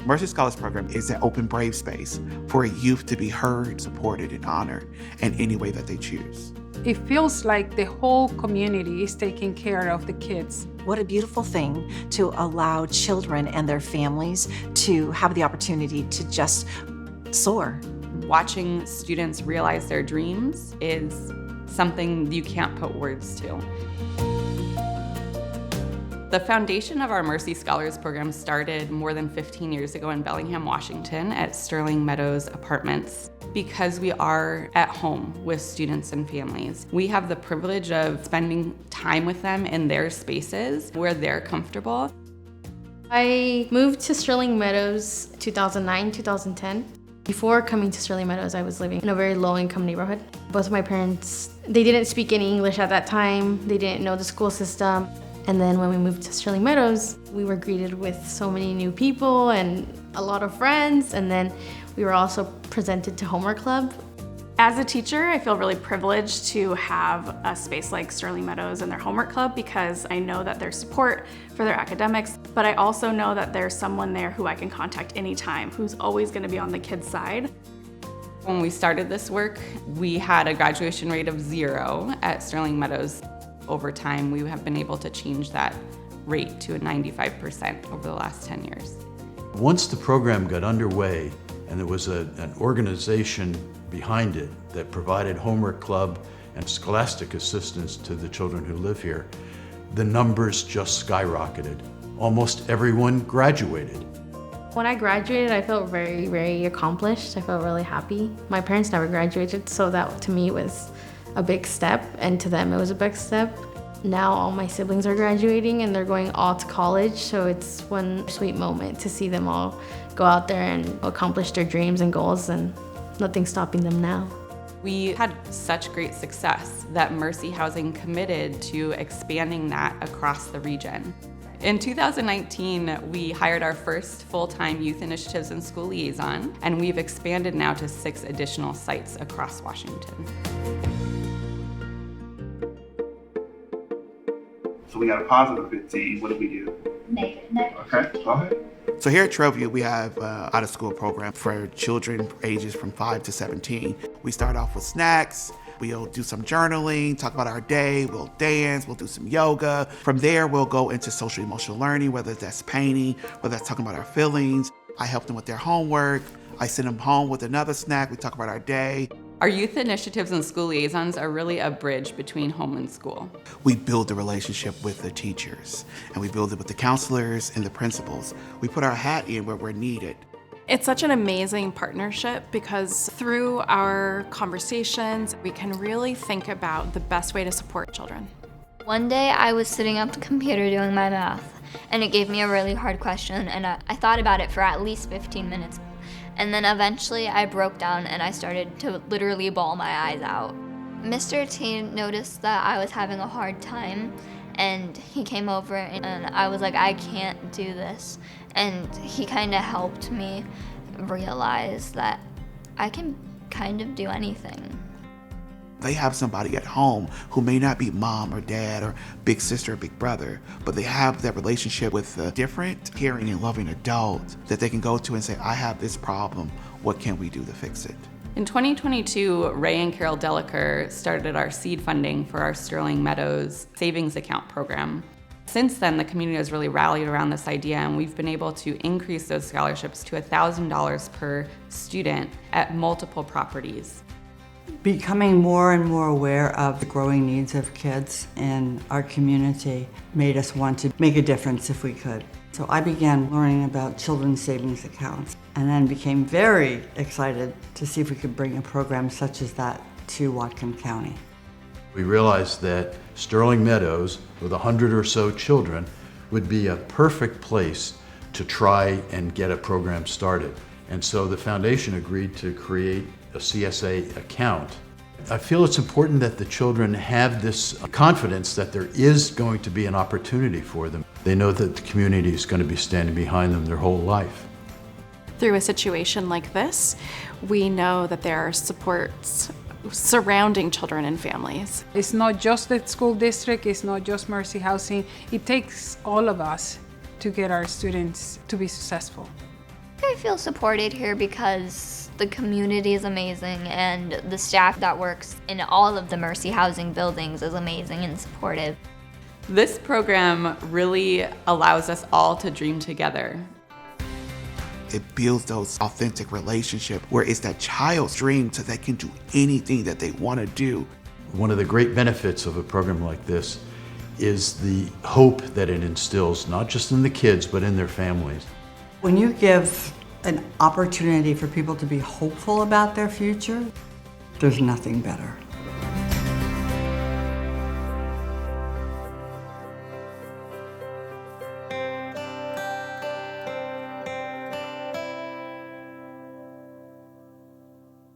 Mercy Scholars Program is an open, brave space for youth to be heard, supported, and honored in any way that they choose. It feels like the whole community is taking care of the kids. What a beautiful thing to allow children and their families to have the opportunity to just soar. Watching students realize their dreams is something you can't put words to. The foundation of our Mercy Scholars Program started more than 15 years ago in Bellingham, Washington at Sterling Meadows Apartments. Because we are at home with students and families, we have the privilege of spending time with them in their spaces where they're comfortable. I moved to Sterling Meadows 2009, 2010. Before coming to Sterling Meadows, I was living in a very low-income neighborhood. Both of my parents, they didn't speak any English at that time. They didn't know the school system. And then when we moved to Sterling Meadows, we were greeted with so many new people and a lot of friends. And then we were also presented to Homework Club. As a teacher, I feel really privileged to have a space like Sterling Meadows and their Homework Club because I know that there's support for their academics, but I also know that there's someone there who I can contact anytime, who's always going to be on the kids' side. When we started this work, we had a graduation rate of 0 at Sterling Meadows. Over time, we have been able to change that rate to a 95% over the last 10 years. Once the program got underway and there was an organization behind it that provided homework club and scholastic assistance to the children who live here, the numbers just skyrocketed. Almost everyone graduated. When I graduated, I felt very, very accomplished. I felt really happy. My parents never graduated, so that to me was a big step, and to them it was a big step. Now all my siblings are graduating and they're going all to college, so it's one sweet moment to see them all go out there and accomplish their dreams and goals, and nothing's stopping them now. We had such great success that Mercy Housing committed to expanding that across the region. In 2019, we hired our first full-time youth initiatives and school liaison, and we've expanded now to 6 additional sites across Washington. So we got a positive 15. What do we do? Negative. Okay, go ahead. So here at Trailview, we have an out-of-school program for children ages from 5 to 17. We start off with snacks. We'll do some journaling, talk about our day, we'll dance, we'll do some yoga. From there, we'll go into social emotional learning, whether that's painting, whether that's talking about our feelings. I help them with their homework. I send them home with another snack. We talk about our day. Our youth initiatives and school liaisons are really a bridge between home and school. We build the relationship with the teachers, and we build it with the counselors and the principals. We put our hat in where we're needed. It's such an amazing partnership because through our conversations, we can really think about the best way to support children. One day I was sitting at the computer doing my math, and it gave me a really hard question, and I thought about it for at least 15 minutes. And then eventually I broke down and I started to literally bawl my eyes out. Mr. T noticed that I was having a hard time, and he came over and I was like, I can't do this. And he kind of helped me realize that I can kind of do anything. They have somebody at home who may not be mom or dad or big sister or big brother, but they have that relationship with a different, caring and loving adult that they can go to and say, I have this problem, what can we do to fix it? In 2022, Ray and Carol Deliker started our seed funding for our Sterling Meadows savings account program. Since then, the community has really rallied around this idea, and we've been able to increase those scholarships to $1,000 per student at multiple properties. Becoming more and more aware of the growing needs of kids in our community made us want to make a difference if we could. So I began learning about children's savings accounts and then became very excited to see if we could bring a program such as that to Whatcom County. We realized that Sterling Meadows, with 100 or so children, would be a perfect place to try and get a program started. And so the foundation agreed to create a CSA account. I feel it's important that the children have this confidence that there is going to be an opportunity for them. They know that the community is going to be standing behind them their whole life. Through a situation like this, we know that there are supports surrounding children and families. It's not just the school district, it's not just Mercy Housing. It takes all of us to get our students to be successful. I feel supported here because the community is amazing and the staff that works in all of the Mercy Housing buildings is amazing and supportive. This program really allows us all to dream together. It builds those authentic relationships where it's that child's dream so they can do anything that they want to do. One of the great benefits of a program like this is the hope that it instills, not just in the kids, but in their families. When you give an opportunity for people to be hopeful about their future, there's nothing better.